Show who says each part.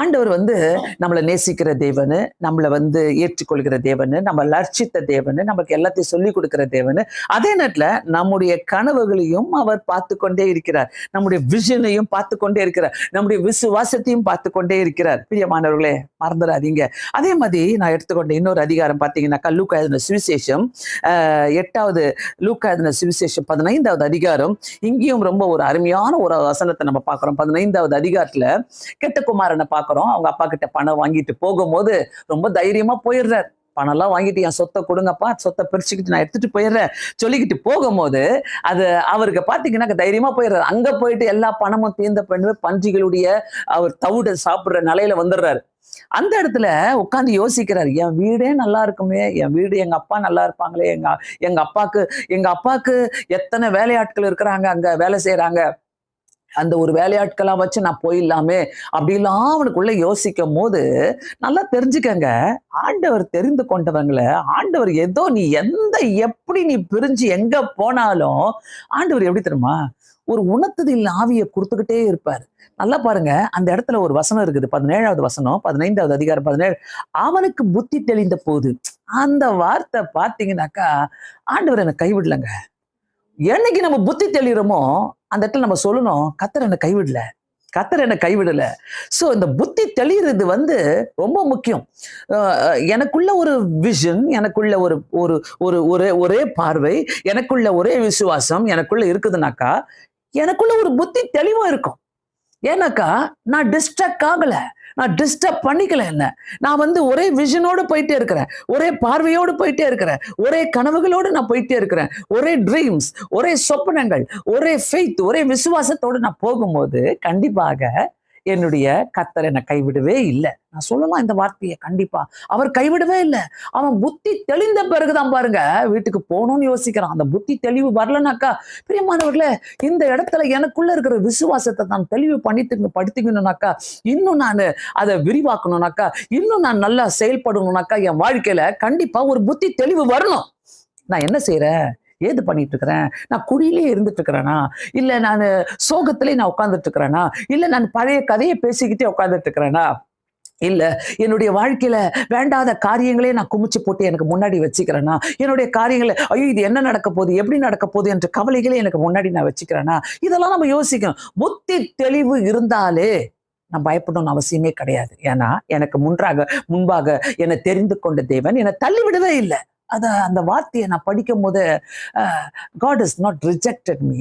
Speaker 1: ஆண்டவர் நம்மளை நேசிக்கிற தேவனு, நம்மளை ஏற்றுக்கொள்கிற தேவனு, நம்ம லட்சித்த தேவனு, நமக்கு எல்லாத்தையும் சொல்லிக் கொடுக்கிற தேவனு. அதே நேரத்துல நம்முடைய கனவுகளையும் அவர் பார்த்து கொண்டே இருக்கிறார், நம்முடைய விஷனையும் பார்த்து கொண்டே இருக்கிறார், நம்முடைய விசுவாசத்தையும் பார்த்து கொண்டே இருக்கிறார். பிரியமானவர்களே, மறந்துடாதீங்க. அதே மாதிரி நான் எடுத்துக்கொண்ட இன்னொரு அதிகாரம் பார்த்தீங்கன்னாக்கா, லூக்கா எழுதின சுவிசேஷம் 8வது லூக்கா எழுதின சுவிசேஷம் 15வது அதிகாரம். இங்கேயும் ரொம்ப ஒரு அருமையான ஒரு வசனத்தை நம்ம பார்க்கிறோம். 15வது அதிகாரத்துல கெட்ட குமாரனை பார்க்கிறோம். அவங்க அப்பா கிட்ட பணம் வாங்கிட்டு போகும்போது ரொம்ப தைரியமா போயிடுறார். பணம்லாம் வாங்கிட்டு என் சொத்தை கொடுங்கப்பா, சொத்தை பிரிச்சுக்கிட்டு நான் எடுத்துட்டு போயிடுறேன் சொல்லிக்கிட்டு போகும்போது அது அவருக்கு பார்த்தீங்கன்னா தைரியமா போயிடுறாரு. அங்க போயிட்டு எல்லா பணமும் தீர்ந்த பண்ணு பன்றிகளுடைய அவர் தவிட சாப்பிடுற நிலையில வந்துடுறாரு. அந்த இடத்துல உட்காந்து யோசிக்கிறாரு, என் வீடே நல்லா இருக்குமே, என் வீடு எங்க அப்பா நல்லா இருப்பாங்களே, எங்க அப்பாக்கு எத்தனை வேலையாட்கள் இருக்கிறாங்க, அங்க வேலை செய்யறாங்க, அந்த ஒரு வேலையாட்களா வச்சு நான் போயிடலாமே அப்படிலாம் அவனுக்குள்ள யோசிக்கும் போது, நல்லா தெரிஞ்சுக்கங்க, ஆண்டவர் தெரிந்து கொண்டவங்களை ஆண்டவர் ஏதோ நீ எப்படி நீ பிரிஞ்சு எங்க போனாலும் ஆண்டவர் எப்படி தெரியுமா, ஒரு உணர்த்துதல் ஆவியை கொடுத்துக்கிட்டே இருப்பார். நல்லா பாருங்க, அந்த இடத்துல ஒரு வசனம் இருக்குது, 17வது வசனம், 15வது அதிகாரம் 17. அவனுக்கு புத்தி தெளிந்த போது, அந்த வார்த்தை பார்த்தீங்கன்னாக்கா, ஆண்டவர் என்னை கைவிடலங்க. என்னைக்கு நம்ம புத்தி தெளிகிறோமோ அந்த இடத்துல நம்ம சொல்லணும், கர்த்தர் என்னை கைவிடல, கர்த்தர் என்னை கைவிடல. சோ இந்த புத்தி தெளிகிறது ரொம்ப முக்கியம். எனக்குள்ள ஒரு விஷன், எனக்குள்ள ஒரு ஒரு ஒரு ஒரே பார்வை, எனக்குள்ள ஒரே விசுவாசம் எனக்குள்ள இருக்குதுனாக்கா, எனக்குள்ள ஒரு புத்தி தெளிவா இருக்கும். ஏன்னாக்கா நான் டிஸ்ட்ராக்ட் ஆகல, நான் டிஸ்டர்ப் பண்ணிக்கல. என்ன நான் ஒரே விஷனோடு போயிட்டே இருக்கிறேன், ஒரே பார்வையோடு போயிட்டே இருக்கிறேன், ஒரே கனவுகளோடு நான் போயிட்டே இருக்கிறேன், ஒரே ட்ரீம்ஸ், ஒரே சொப்பனங்கள், ஒரே ஃபெய்த், ஒரே விசுவாசத்தோடு நான் போகும்போது கண்டிப்பாக என்னுடைய கர்த்தர் என்னை கைவிடவே இல்லை. நான் சொல்லலாம் இந்த வார்த்தையை, கண்டிப்பா அவர் கைவிடவே இல்லை. அவன் புத்தி தெளிந்த பிறகுதான் பாருங்க வீட்டுக்கு போகணும்னு யோசிக்கிறான். அந்த புத்தி தெளிவு வரலனாக்கா, பிரியமானவர்களே, இந்த இடத்துல எனக்குள்ள இருக்கிற விசுவாசத்தை நான் தெளிவு படுத்திக்கணும்னாக்கா, இன்னும் நான் அதை விரிவாக்கணும்னாக்கா, இன்னும் நான் நல்லா செயல்படணும்னாக்கா, என் வாழ்க்கையில கண்டிப்பா ஒரு புத்தி தெளிவு வரணும். நான் என்ன செய்யறேன், ஏது பண்ணிட்டு இருக்கிறேன், நான் குடியிலே இருந்துட்டு இருக்கிறேனா, இல்ல நான் சோகத்திலே நான் உட்கார்ந்துட்டு இருக்கிறேனா, இல்ல நான் பழைய கதையை பேசிக்கிட்டே உட்கார்ந்துட்டு இருக்கிறேனா, இல்ல என்னுடைய வாழ்க்கையில வேண்டாத காரியங்களே நான் குமிச்சு போட்டு எனக்கு முன்னாடி வச்சுக்கிறேனா, என்னுடைய காரியங்களை ஐயோ இது என்ன நடக்க போகுது, எப்படி நடக்க போகுது என்ற கவலைகளே எனக்கு முன்னாடி நான் வச்சுக்கிறேனா, இதெல்லாம் நம்ம யோசிக்கணும். புத்தி தெளிவு இருந்தாலே நான் பயப்படணும்னு அவசியமே கிடையாது. ஏன்னா எனக்கு முன்பாக என்னை தெரிந்து கொண்ட தேவன் என்னை தள்ளிவிடவே இல்லை. அந்த வார்த்தையை நான் படிக்கும் போது, God has not rejected me.